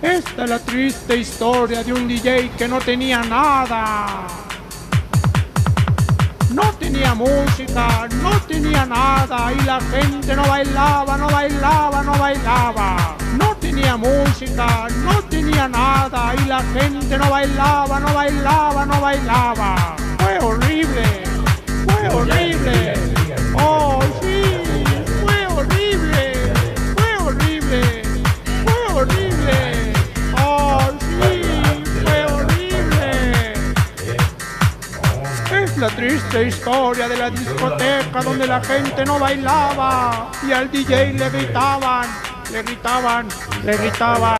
Esta es la triste historia de un DJ que no tenía nada. No tenía música, no tenía nada y la gente no bailaba, no bailaba, no bailaba. No tenía música, no tenía nada y la gente no bailaba, no bailaba, no bailaba. Fue horrible, fue horrible. Oh, sí, fue horrible, fue horrible, fue horrible. Oh, sí, fue horrible. Es la triste historia de la discoteca donde la gente no bailaba y al DJ le gritaban, le gritaban, le gritaban.